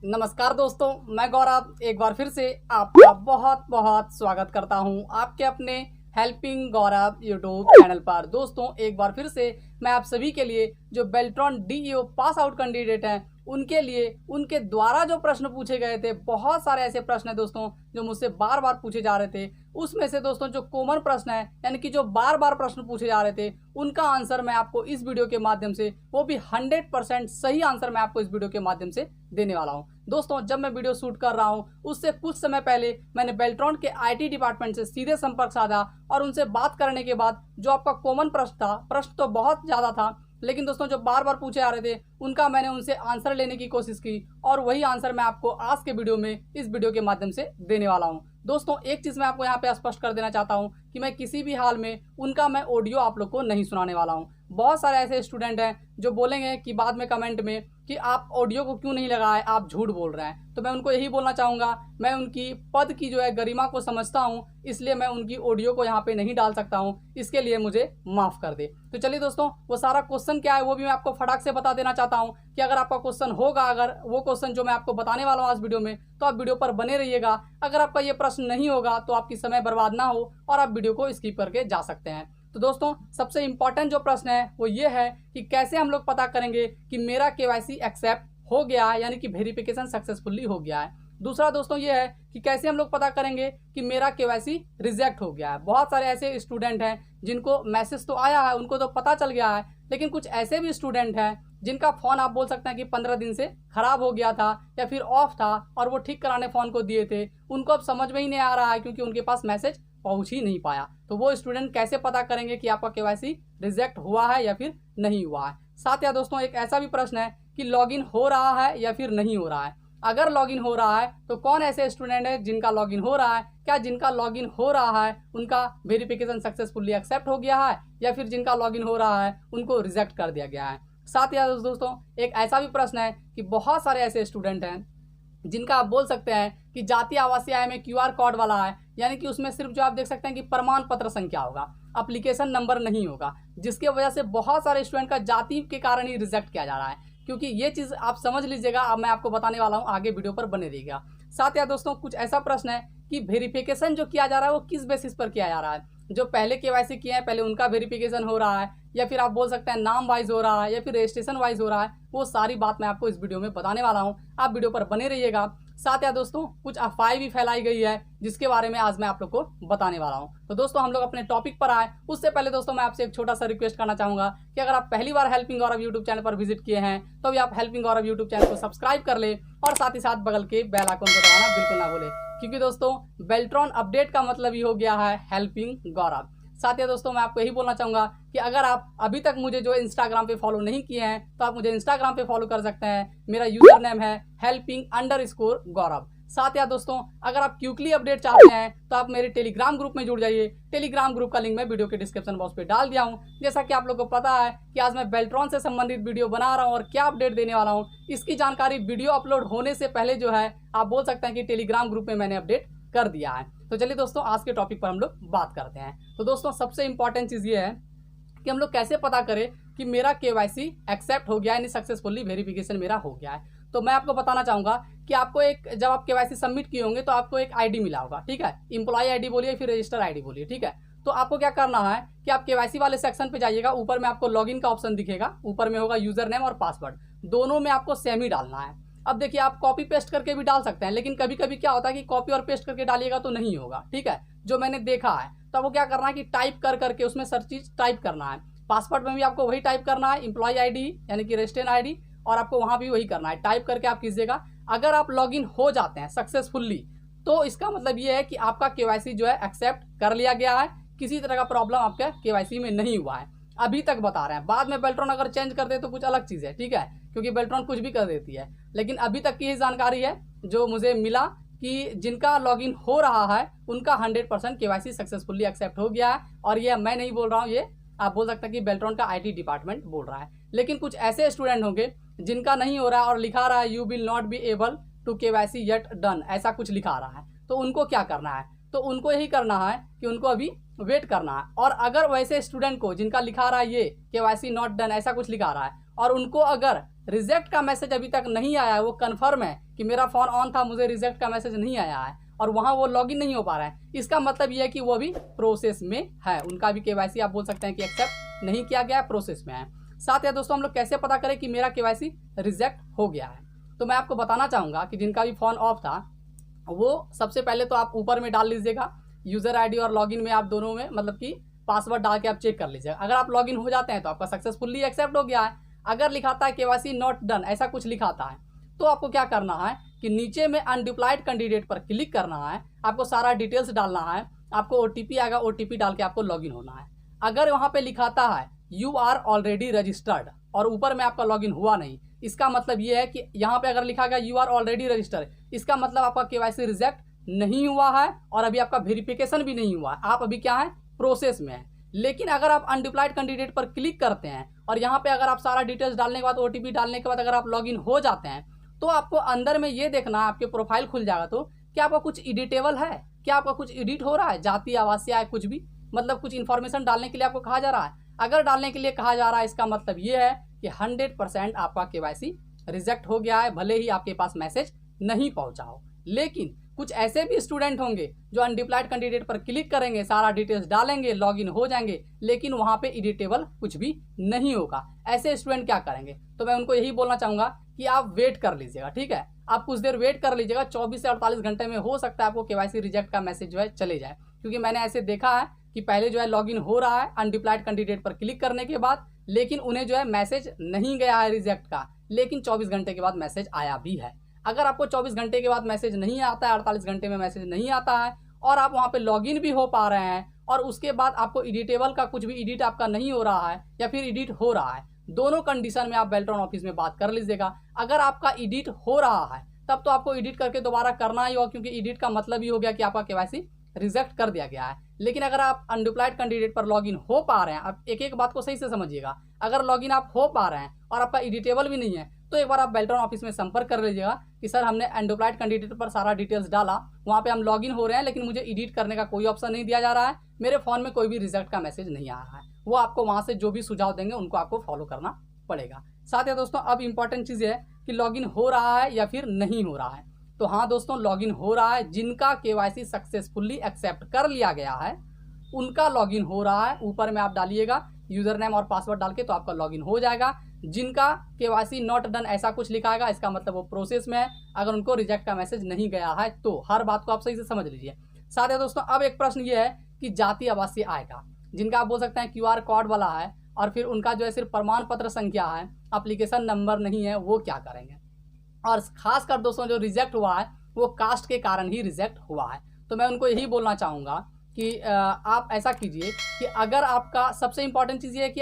नमस्कार दोस्तों, मैं गौरव एक बार फिर से आपका बहुत बहुत स्वागत करता हूं आपके अपने हेल्पिंग गौरव यूट्यूब चैनल पर। दोस्तों, एक बार फिर से मैं आप सभी के लिए जो Beltron DEO pass out candidate हैं उनके लिए उनके द्वारा जो प्रश्न पूछे गए थे, बहुत सारे ऐसे प्रश्न हैं दोस्तों जो मुझसे बार बार पूछे जा रहे थे। उसमें से दोस्तों जो कॉमन प्रश्न है, यानी कि जो बार बार प्रश्न पूछे जा रहे थे, उनका आंसर मैं आपको इस वीडियो के माध्यम से, वो भी 100% सही आंसर मैं आपको इस वीडियो के माध्यम से देने वाला हूं। दोस्तों, जब मैं वीडियो शूट कर रहा हूं उससे कुछ समय पहले मैंने बेल्ट्रॉन के आईटी डिपार्टमेंट से सीधे संपर्क साधा और उनसे बात करने के बाद जो आपका कॉमन प्रश्न था, प्रश्न तो बहुत ज़्यादा था, लेकिन दोस्तों जो बार बार पूछे आ रहे थे उनका मैंने उनसे आंसर लेने की कोशिश की और वही आंसर मैं आपको आज के वीडियो में, इस वीडियो के माध्यम से देने वाला हूं। दोस्तों, एक चीज़ मैं आपको यहाँ पे स्पष्ट कर देना चाहता हूँ कि मैं किसी भी हाल में उनका मैं ऑडियो आप लोग को नहीं सुनाने वाला हूँ। बहुत सारे ऐसे स्टूडेंट हैं जो बोलेंगे कि बाद में कमेंट में कि आप ऑडियो को क्यों नहीं लगाए, आप झूठ बोल रहे हैं। तो मैं उनको यही बोलना चाहूँगा, मैं उनकी पद की जो है गरिमा को समझता हूँ, इसलिए मैं उनकी ऑडियो को यहाँ पे नहीं डाल सकता हूँ। इसके लिए मुझे माफ़ कर दे। तो चलिए दोस्तों, वो सारा क्वेश्चन क्या है वो भी मैं आपको फटाक से बता देना चाहता हूँ कि अगर आपका क्वेश्चन होगा, अगर वो क्वेश्चन जो मैं आपको बताने वाला हूँ आज वीडियो में, तो आप वीडियो पर बने रहिएगा। अगर आपका ये प्रश्न नहीं होगा तो आपकी समय बर्बाद ना हो और आप वीडियो को स्किप करके जा सकते हैं। तो दोस्तों, सबसे इंपॉर्टेंट जो प्रश्न है वो ये है कि कैसे हम लोग पता करेंगे कि मेरा केवाईसी एक्सेप्ट हो गया है, यानी कि वेरिफिकेशन सक्सेसफुली हो गया है। दूसरा दोस्तों ये है कि कैसे हम लोग पता करेंगे कि मेरा केवाईसी रिजेक्ट हो गया है। बहुत सारे ऐसे स्टूडेंट हैं जिनको मैसेज तो आया है, उनको तो पता चल गया है, लेकिन कुछ ऐसे भी स्टूडेंट हैं जिनका फ़ोन आप बोल सकते हैं कि 15 दिन से ख़राब हो गया था या फिर ऑफ था और वो ठीक कराने फ़ोन को दिए थे, उनको अब समझ में ही नहीं आ रहा है क्योंकि उनके पास मैसेज पहुंच ही नहीं पाया। तो वो स्टूडेंट कैसे पता करेंगे कि आपका केवाईसी रिजेक्ट हुआ है या फिर नहीं हुआ है। साथ ही दोस्तों एक ऐसा भी प्रश्न है कि लॉगिन हो रहा है या फिर नहीं हो रहा है। अगर लॉगिन हो रहा है तो कौन ऐसे स्टूडेंट है जिनका लॉगिन हो रहा है, क्या जिनका लॉगिन हो रहा है उनका वेरिफिकेशन सक्सेसफुली एक्सेप्ट हो गया है या फिर जिनका लॉगिन हो रहा है उनको रिजेक्ट कर दिया गया है। साथ ही दोस्तों एक ऐसा भी प्रश्न है कि बहुत सारे ऐसे स्टूडेंट हैं जिनका आप बोल सकते हैं कि जातीय आवासीय आय में क्यूआर कोड वाला है, यानी कि उसमें सिर्फ जो आप देख सकते हैं कि प्रमाण पत्र संख्या होगा, एप्लीकेशन नंबर नहीं होगा, जिसके वजह से बहुत सारे स्टूडेंट का जाति के कारण ही रिजेक्ट किया जा रहा है। क्योंकि ये चीज़ आप समझ लीजिएगा, अब मैं आपको बताने वाला हूँ, आगे वीडियो पर बने रहिएगा। साथ ही दोस्तों कुछ ऐसा प्रश्न है कि वेरिफिकेशन जो किया जा रहा है वो किस बेसिस पर किया जा रहा है। जो पहले केवाईसी किए हैं पहले उनका वेरिफिकेशन हो रहा है या फिर आप बोल सकते हैं नाम वाइज हो रहा है या फिर रजिस्ट्रेशन वाइज हो रहा है, वो सारी बात मैं आपको इस वीडियो में बताने वाला हूँ। आप वीडियो पर बने रहिएगा। साथ ही दोस्तों कुछ अफवाहें भी फैलाई गई है जिसके बारे में आज मैं आप लोग को बताने वाला हूं। तो दोस्तों हम लोग अपने टॉपिक पर आए उससे पहले दोस्तों मैं आपसे एक छोटा सा रिक्वेस्ट करना चाहूंगा कि अगर आप पहली बार हेल्पिंग गौरव यूट्यूब चैनल पर विजिट किए हैं तो अभी आप हेल्पिंग गौरव यूट्यूब चैनल को सब्सक्राइब कर ले और साथ ही साथ बगल के बेल आइकन को दबाना बिल्कुल ना भूले, क्योंकि दोस्तों बेल्ट्रॉन अपडेट का मतलब ही हो गया है हेल्पिंग गौरव। साथ ही दोस्तों मैं आपको यही बोलना चाहूँगा कि अगर आप अभी तक मुझे जो इंस्टाग्राम पे फॉलो नहीं किए हैं तो आप मुझे इंस्टाग्राम पे फॉलो कर सकते हैं। मेरा यूजर नेम है helping_गौरव। साथ ही दोस्तों अगर आप क्विकली अपडेट चाहते हैं तो आप मेरे टेलीग्राम ग्रुप में जुड़ जाइए। टेलीग्राम ग्रुप का लिंक मैं वीडियो के डिस्क्रिप्शन बॉक्स पे डाल दिया हूँ। जैसा कि आप लोगों को पता है कि आज मैं बेल्ट्रॉन से संबंधित वीडियो बना रहा हूँ और क्या अपडेट देने वाला हूँ, इसकी जानकारी वीडियो अपलोड होने से पहले जो है आप बोल सकते हैं कि टेलीग्राम ग्रुप में मैंने अपडेट कर दिया है। तो चलिए दोस्तों आज के टॉपिक पर हम लोग बात करते हैं। तो दोस्तों सबसे इंपॉर्टेंट चीज़ ये है कि हम लोग कैसे पता करें कि मेरा केवाईसी एक्सेप्ट हो गया है, यानी सक्सेसफुली वेरिफिकेशन मेरा हो गया है। तो मैं आपको बताना चाहूँगा कि आपको एक, जब आप केवाईसी सबमिट किए होंगे तो आपको एक आईडी मिला होगा, ठीक है, एम्प्लॉय आईडी बोलिए फिर रजिस्टर आईडी बोलिए, ठीक है। तो आपको क्या करना है कि आप केवाईसी वाले सेक्शन पे जाइएगा, ऊपर में आपको लॉगिन का ऑप्शन दिखेगा, ऊपर में होगा यूजर नेम और पासवर्ड, दोनों में आपको सेम ही डालना है। अब देखिए आप कॉपी पेस्ट करके भी डाल सकते हैं, लेकिन कभी कभी क्या होता है कि कॉपी और पेस्ट करके डालिएगा तो नहीं होगा, ठीक है, जो मैंने देखा है। तो आपको क्या करना है कि टाइप कर करके उसमें सर चीज टाइप करना है। पासवर्ड में भी आपको वही टाइप करना है, एम्प्लॉय आईडी यानी कि रजिस्टर्ड आईडी, और आपको वहां भी वही करना है, टाइप करके आप कीजिएगा। अगर आप लॉगिन हो जाते हैं सक्सेसफुली तो इसका मतलब ये है कि आपका केवाईसी जो है एक्सेप्ट कर लिया गया है, किसी तरह का प्रॉब्लम आपके केवाईसी में नहीं हुआ है। अभी तक बता रहे हैं, बाद में बेल्ट्रॉन अगर चेंज कर दे तो कुछ अलग चीज़ है, ठीक है, क्योंकि बेल्ट्रॉन कुछ भी कर देती है। लेकिन अभी तक की जानकारी है जो मुझे मिला कि जिनका लॉगिन हो रहा है उनका 100% केवाईसी सक्सेसफुली एक्सेप्ट हो गया है। और ये मैं नहीं बोल रहा हूँ, ये आप बोल सकते हैं कि बेल्ट्रॉन का आईटी डिपार्टमेंट बोल रहा है। लेकिन कुछ ऐसे स्टूडेंट होंगे जिनका नहीं हो रहा है और लिखा रहा है you will not be able to KYC yet done, ऐसा कुछ लिखा रहा है। तो उनको क्या करना है, तो उनको यही करना है कि उनको अभी वेट करना है। और अगर वैसे स्टूडेंट को जिनका लिखा रहा है ये केवाईसी नॉट डन ऐसा कुछ लिखा रहा है और उनको अगर रिजेक्ट का मैसेज अभी तक नहीं आया है, वो कन्फर्म है कि मेरा फ़ोन ऑन था, मुझे रिजेक्ट का मैसेज नहीं आया है और वहाँ वो लॉगिन नहीं हो पा रहा है, इसका मतलब ये है कि वो भी प्रोसेस में है, उनका भी केवाईसी आप बोल सकते हैं कि एक्सेप्ट नहीं किया गया है, प्रोसेस में है। साथ ही दोस्तों हम लोग कैसे पता करें कि मेरा केवाईसी रिजेक्ट हो गया है, तो मैं आपको बताना चाहूँगा कि जिनका भी फ़ोन ऑफ था वो सबसे पहले तो आप ऊपर में डाल लीजिएगा यूज़र आईडी और लॉगिन में, आप दोनों में मतलब कि पासवर्ड डाल के आप चेक कर लीजिएगा। अगर आप लॉगिन हो जाते हैं तो आपका सक्सेसफुली एक्सेप्ट हो गया है। अगर लिखाता है केवाईसी नॉट डन, ऐसा कुछ लिखाता है, तो आपको क्या करना है कि नीचे में अनडिप्लॉयड कैंडिडेट पर क्लिक करना है, आपको सारा डिटेल्स डालना है, आपको ओटीपी आएगा, ओटीपी डाल के आपको लॉगिन होना है। अगर वहाँ पे लिखाता है यू आर ऑलरेडी रजिस्टर्ड और ऊपर में आपका लॉगिन हुआ नहीं, इसका मतलब ये है कि यहाँ पे अगर लिखा गया यू आर ऑलरेडी रजिस्टर्ड, इसका मतलब आपका केवाईसी रिजेक्ट नहीं हुआ है और अभी आपका वेरिफिकेशन भी नहीं हुआ है, आप अभी क्या है, प्रोसेस में है। लेकिन अगर आप अनडिप्लॉयड कैंडिडेट पर क्लिक करते हैं और यहाँ पे अगर आप सारा डिटेल्स डालने के बाद ओटीपी डालने के बाद अगर आप लॉगिन हो जाते हैं, तो आपको अंदर में ये देखना है, आपके प्रोफाइल खुल जाएगा तो क्या आपका कुछ एडिटेबल है, क्या आपका कुछ एडिट हो रहा है, जाति आवासीय है कुछ भी, मतलब कुछ इन्फॉर्मेशन डालने के लिए आपको कहा जा रहा है। अगर डालने के लिए कहा जा रहा है, इसका मतलब ये है कि 100% आपका केवाईसी रिजेक्ट हो गया है, भले ही आपके पास मैसेज नहीं पहुंचा हो। लेकिन कुछ ऐसे भी स्टूडेंट होंगे जो अनडिप्लॉयड कैंडिडेट पर क्लिक करेंगे, सारा डिटेल्स डालेंगे, लॉगिन हो जाएंगे, लेकिन वहां पे एडिटेबल कुछ भी नहीं होगा। ऐसे स्टूडेंट क्या करेंगे, तो मैं उनको यही बोलना चाहूंगा कि आप वेट कर लीजिएगा, ठीक है, आप कुछ देर वेट कर लीजिएगा, 24 से 48 घंटे में हो सकता है आपको केवाईसी रिजेक्ट का मैसेज जो है चले जाए। क्योंकि मैंने ऐसे देखा है कि पहले जो है लॉगिन हो रहा है अनडिप्लॉयड कैंडिडेट पर क्लिक करने के बाद, लेकिन उन्हें जो है मैसेज नहीं गया है रिजेक्ट का, लेकिन 24 घंटे के बाद मैसेज आया भी है। अगर आपको 24 घंटे के बाद मैसेज नहीं आता है, 48 घंटे में मैसेज नहीं आता है और आप वहाँ पे लॉगिन भी हो पा रहे हैं और उसके बाद आपको एडिटेबल का कुछ भी एडिट आपका नहीं हो रहा है या फिर एडिट हो रहा है, दोनों कंडीशन में आप बेल्ट्रॉन ऑफिस में बात कर लीजिएगा। अगर आपका एडिट हो रहा है तब तो आपको एडिट करके दोबारा करना ही होगा, क्योंकि एडिट का मतलब ही हो गया कि आपका केवाईसी रिजेक्ट कर दिया गया है। लेकिन अगर आप अनडिप्लॉयड कैंडिडेट पर लॉगिन हो पा रहे हैं, आप एक एक बात को सही से समझिएगा, अगर लॉगिन आप हो पा रहे हैं और आपका एडिटेबल भी नहीं है, तो एक बार आप बेल्ट्रॉन ऑफिस में संपर्क कर लीजिएगा कि सर हमने अनडिप्लॉयड कैंडिडेट पर सारा डिटेल्स डाला, वहाँ पे हम लॉगिन हो रहे हैं, लेकिन मुझे एडिट करने का कोई ऑप्शन नहीं दिया जा रहा है, मेरे फ़ोन में कोई भी रिजल्ट का मैसेज नहीं आ रहा है। वो आपको वहाँ से जो भी सुझाव देंगे उनको आपको फॉलो करना पड़ेगा। साथ ही दोस्तों अब इंपॉर्टेंट चीज़ है कि लॉगिन हो रहा है या फिर नहीं हो रहा है। तो हाँ दोस्तों, लॉगिन हो रहा है, जिनका केवाईसी सक्सेसफुली एक्सेप्ट कर लिया गया है उनका लॉगिन हो रहा है। ऊपर में आप डालिएगा यूजर नेम और पासवर्ड डाल के, तो आपका लॉगिन हो जाएगा। जिनका केवाईसी नॉट डन ऐसा कुछ लिखा आएगा, इसका मतलब वो प्रोसेस में है, अगर उनको रिजेक्ट का मैसेज नहीं गया है तो। हर बात को आप सही से समझ लीजिए। साथ ही दोस्तों अब एक प्रश्न ये है कि जाति आवासीय आएगा, जिनका आप बोल सकते हैं क्यूआर कोड वाला है और फिर उनका जो है सिर्फ प्रमाण पत्र संख्या है, एप्लीकेशन नंबर नहीं है, वो क्या करेंगे। और खासकर दोस्तों जो रिजेक्ट हुआ है वो कास्ट के कारण ही रिजेक्ट हुआ है। तो मैं उनको यही बोलना चाहूँगा कि आप ऐसा कीजिए कि अगर आपका, सबसे इंपॉर्टेंट चीज़ ये है कि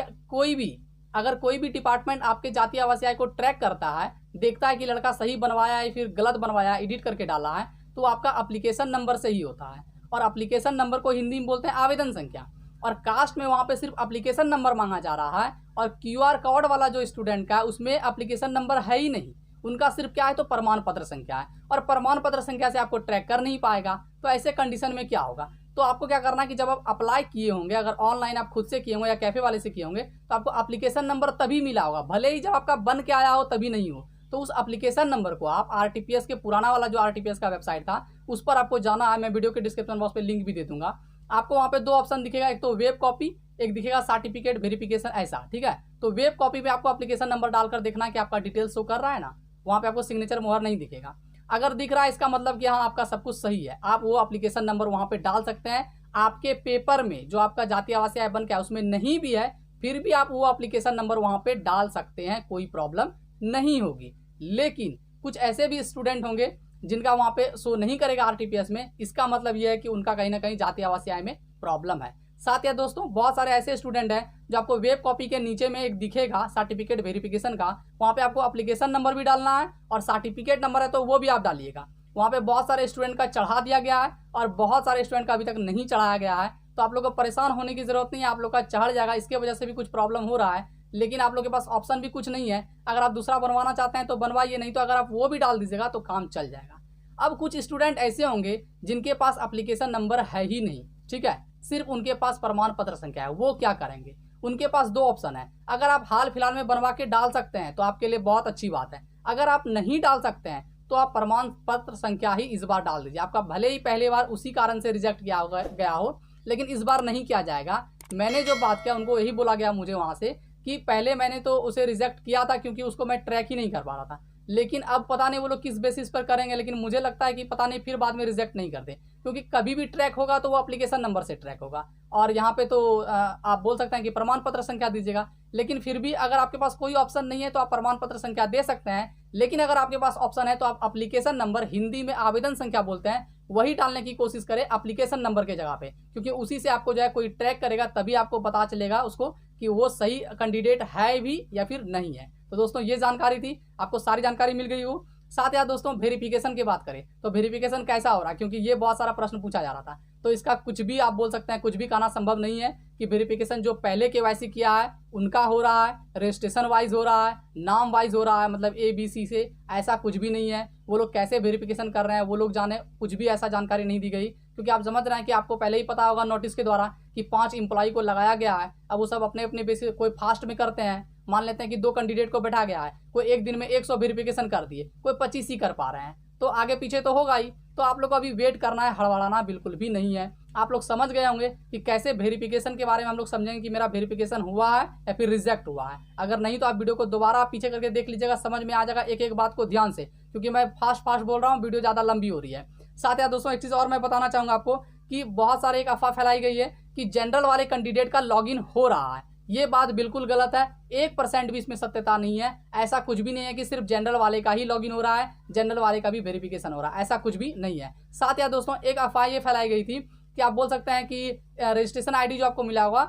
अगर कोई भी डिपार्टमेंट आपके जाति आवासीय को ट्रैक करता है, देखता है कि लड़का सही बनवाया है फिर गलत बनवाया है, एडिट करके डाला है, तो आपका एप्लीकेशन नंबर से ही होता है। और एप्लीकेशन नंबर को हिंदी में बोलते हैं आवेदन संख्या। और कास्ट में वहाँ पे सिर्फ एप्लीकेशन नंबर मांगा जा रहा है, और क्यूआर कोड वाला जो स्टूडेंट का उसमें एप्लीकेशन नंबर है ही नहीं, उनका सिर्फ क्या है तो प्रमाण पत्र संख्या है, और प्रमाण पत्र संख्या से आपको ट्रैक कर नहीं पाएगा। तो ऐसे कंडीशन में क्या होगा, तो आपको क्या करना है कि जब आप अप्लाई किए होंगे, अगर ऑनलाइन आप खुद से किए होंगे या कैफे वाले से किए होंगे, तो आपको एप्लीकेशन नंबर तभी मिला होगा, भले ही जब आपका बन के आया हो तभी नहीं हो। तो उस एप्लीकेशन नंबर को आप आरटीपीएस के पुराना वाला जो आरटीपीएस का वेबसाइट था उस पर आपको जाना है, मैं वीडियो के डिस्क्रिप्शन बॉक्स पे लिंक भी दे दूंगा। आपको वहाँ पे दो ऑप्शन दिखेगा, एक तो वेब कॉपी, एक दिखेगा सर्टिफिकेट वेरिफिकेशन, ऐसा, ठीक है। तो वेब कॉपी पे आपको एप्लीकेशन नंबर डालकर देखना है कि आपका डिटेल्स शो कर रहा है ना, वहाँ पे आपको सिग्नेचर मोहर नहीं दिखेगा। अगर दिख रहा है इसका मतलब कि हाँ आपका सब कुछ सही है, आप वो एप्लीकेशन नंबर वहाँ पे डाल सकते हैं। आपके पेपर में जो आपका जाति आवासीय बन के उसमें नहीं भी है, फिर भी आप वो एप्लीकेशन नंबर वहाँ पे डाल सकते हैं, कोई प्रॉब्लम नहीं होगी। लेकिन कुछ ऐसे भी स्टूडेंट होंगे जिनका वहाँ पे शो नहीं करेगा आरटीपीएस में, इसका मतलब ये है कि उनका कहीं ना कहीं जाति आवासीय में प्रॉब्लम है। साथ ही दोस्तों बहुत सारे ऐसे स्टूडेंट हैं जो आपको वेब कॉपी के नीचे में एक दिखेगा सर्टिफिकेट वेरिफिकेशन का, वहाँ पे आपको एप्लीकेशन नंबर भी डालना है और सर्टिफिकेट नंबर है तो वो भी आप डालिएगा। वहाँ पे बहुत सारे स्टूडेंट का चढ़ा दिया गया है और बहुत सारे स्टूडेंट का अभी तक नहीं चढ़ाया गया है, तो आप लोग को परेशान होने की जरूरत नहीं है, आप लोग का चढ़ जाएगा। इसके वजह से भी कुछ प्रॉब्लम हो रहा है, लेकिन आप लोग के पास ऑप्शन भी कुछ नहीं है। अगर आप दूसरा बनवाना चाहते हैं तो बनवाइए, नहीं तो अगर आप वो भी डाल दीजिएगा तो काम चल जाएगा। अब कुछ स्टूडेंट ऐसे होंगे जिनके पास एप्लीकेशन नंबर है ही नहीं, ठीक है, सिर्फ उनके पास प्रमाण पत्र संख्या है, वो क्या करेंगे। उनके पास दो ऑप्शन है। अगर आप हाल फिलहाल में बनवा के डाल सकते हैं तो आपके लिए बहुत अच्छी बात है। अगर आप नहीं डाल सकते हैं तो आप प्रमाण पत्र संख्या ही इस बार डाल दीजिए। आपका भले ही पहले बार उसी कारण से रिजेक्ट गया हो, लेकिन इस बार नहीं किया जाएगा। मैंने जो बात किया उनको यही बोला गया मुझे वहाँ से कि पहले मैंने तो उसे रिजेक्ट किया था क्योंकि उसको मैं ट्रैक ही नहीं कर पा रहा था, लेकिन अब पता नहीं वो लोग किस बेसिस पर करेंगे, लेकिन मुझे लगता है कि पता नहीं फिर बाद में रिजेक्ट नहीं करते, क्योंकि कभी भी ट्रैक होगा तो वो एप्लीकेशन नंबर से ट्रैक होगा। और यहाँ पे तो आप बोल सकते हैं कि प्रमाण पत्र संख्या दीजिएगा, लेकिन फिर भी अगर आपके पास कोई ऑप्शन नहीं है तो आप प्रमाण पत्र संख्या दे सकते हैं। लेकिन अगर आपके पास ऑप्शन है तो आप एप्लीकेशन नंबर, हिंदी में आवेदन संख्या बोलते हैं, वही डालने की कोशिश करें एप्लीकेशन नंबर के जगह पे, क्योंकि उसी से आपको जो है कोई ट्रैक करेगा, तभी आपको पता चलेगा उसको कि वो सही कैंडिडेट है भी या फिर नहीं है। तो दोस्तों ये जानकारी थी, आपको सारी जानकारी मिल गई हो। साथ ही दोस्तों वेरिफिकेशन की बात करें तो वेरिफिकेशन कैसा हो रहा है, क्योंकि ये बहुत सारा प्रश्न पूछा जा रहा था, तो इसका कुछ भी आप बोल सकते हैं, कुछ भी कहना संभव नहीं है कि वेरिफिकेशन जो पहले केवाईसी किया है उनका हो रहा है, रजिस्ट्रेशन वाइज हो रहा है, नाम वाइज हो रहा है, मतलब ABC से, ऐसा कुछ भी नहीं है। वो लोग कैसे वेरिफिकेशन कर रहे हैं वो लोग जाने, कुछ भी ऐसा जानकारी नहीं दी गई, क्योंकि आप समझ रहे हैं कि आपको पहले ही पता होगा नोटिस के द्वारा कि 5 एम्प्लॉय को लगाया गया है। अब वो सब अपने अपने बेसिस, कोई फास्ट में करते हैं, मान लेते हैं कि 2 कैंडिडेट को बैठा गया है, कोई एक दिन में 100 वेरिफिकेशन कर दिए, कोई 25 ही कर पा रहे हैं, तो आगे पीछे तो होगा ही। तो आप लोग को अभी वेट करना है, हड़बड़ाना बिल्कुल भी नहीं है। आप लोग समझ गए होंगे कि कैसे वेरिफिकेशन के बारे में हम लोग समझेंगे कि मेरा वेरिफिकेशन हुआ है या फिर रिजेक्ट हुआ है। अगर नहीं तो आप वीडियो को दोबारा पीछे करके देख लीजिएगा, समझ में आ जाएगा एक एक बात को ध्यान से, क्योंकि मैं फास्ट बोल रहा हूँ, वीडियो ज़्यादा लंबी हो रही है। साथ ही दोस्तों एक चीज़ और मैं बताना चाहूँगा आपको कि बहुत सारे एक अफवाह फैलाई गई है कि जनरल वाले कैंडिडेट का लॉगिन हो रहा है। ये बात बिल्कुल गलत है, 1% भी इसमें सत्यता नहीं है। ऐसा कुछ भी नहीं है कि सिर्फ जनरल वाले का ही लॉगिन हो रहा है, जनरल वाले का भी वेरिफिकेशन हो रहा है, ऐसा कुछ भी नहीं है। साथ ही दोस्तों एक अफवाह ये फैलाई गई थी कि आप बोल सकते हैं कि रजिस्ट्रेशन ID जो आपको मिला होगा,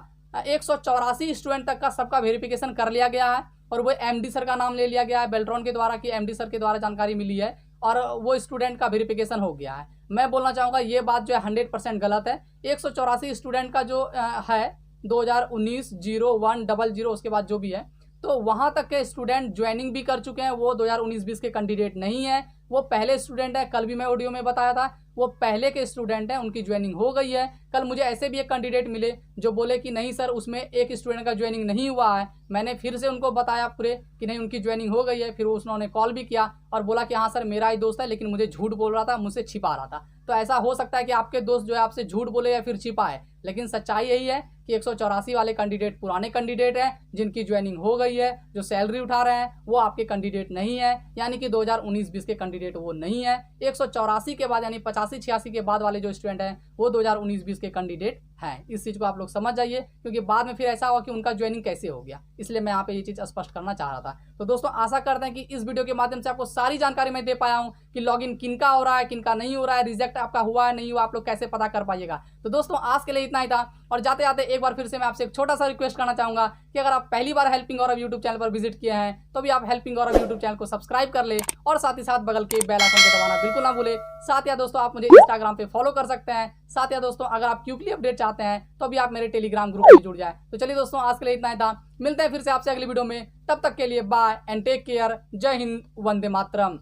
184 स्टूडेंट तक का सबका वेरिफिकेशन कर लिया गया है, और वो MD सर का नाम ले लिया गया है बेल्ट्रॉन के द्वारा, कि MD सर के द्वारा जानकारी मिली है और वो स्टूडेंट का वेरिफिकेशन हो गया है। मैं बोलना चाहूँगा ये बात जो है 100% गलत है। 184 स्टूडेंट का जो है 2019-0100 उसके बाद जो भी है, तो वहाँ तक के स्टूडेंट ज्वाइनिंग भी कर चुके हैं, वो 2019-20 के कैंडिडेट नहीं है, वो पहले स्टूडेंट है। कल भी मैं ऑडियो में बताया था, वो पहले के स्टूडेंट हैं, उनकी ज्वाइनिंग हो गई है। कल मुझे ऐसे भी एक कैंडिडेट मिले जो बोले कि नहीं सर उसमें एक स्टूडेंट का ज्वाइनिंग नहीं हुआ है। मैंने फिर से उनको बताया पूरे कि नहीं उनकी ज्वाइनिंग हो गई है, फिर उन्होंने कॉल भी किया और बोला कि हाँ सर मेरा ही दोस्त है, लेकिन मुझे झूठ बोल रहा था, मुझसे छिपा रहा था। तो ऐसा हो सकता है कि आपके दोस्त जो है आपसे झूठ बोले या फिर छिपाए, लेकिन सच्चाई यही है कि 184 वाले कैंडिडेट पुराने कैंडिडेट हैं जिनकी ज्वाइनिंग हो गई है। जो सैलरी उठा रहे हैं वो आपके कैंडिडेट नहीं है, यानी कि 2019-20 के कैंडिडेट वो नहीं है। 184 के बाद यानी 85-86 के बाद वाले जो स्टूडेंट हैं वो 2019-20 के कैंडिडेट हैं। इस चीज़ को आप लोग समझ जाइए, क्योंकि बाद में फिर ऐसा हुआ कि उनका ज्वाइनिंग कैसे हो गया, इसलिए मैं यहाँ पे ये चीज़ स्पष्ट करना चाह रहा था। तो दोस्तों आशा करते हैं कि इस वीडियो के माध्यम से आपको सारी जानकारी मैं दे पाया हूँ कि लॉगिन किनका हो रहा है, किनका नहीं हो रहा है, रिजेक्ट आपका हुआ है नहीं हुआ, आप लोग कैसे पता कर पाइएगा। तो दोस्तों आज के लिए इतना ही था, और जाते जाते एक बार फिर से मैं आपसे एक छोटा सा रिक्वेस्ट करना चाहूँगा कि अगर आप पहली बार हेल्पिंग गौरव यूट्यूब चैनल पर विजिट किए हैं तो भी आप हेल्पिंग गौरव यूट्यूब चैनल को सब्सक्राइब कर ले, और साथ ही साथ बगल के बेल आइकन को दबाना बिल्कुल ना भूले। साथ ही दोस्तों आप मुझे इंस्टाग्राम पे फॉलो कर सकते हैं। साथ ही दोस्तों अगर आप क्विकली अपडेट चाहते हैं तो भी आप मेरे टेलीग्राम ग्रुप में जुड़ जाए। तो चलिए दोस्तों आज के लिए इतना ही था, मिलते हैं फिर से आपसे अगली वीडियो में, तब तक के लिए बाय एंड टेक केयर। जय हिंद, वंदे मातरम।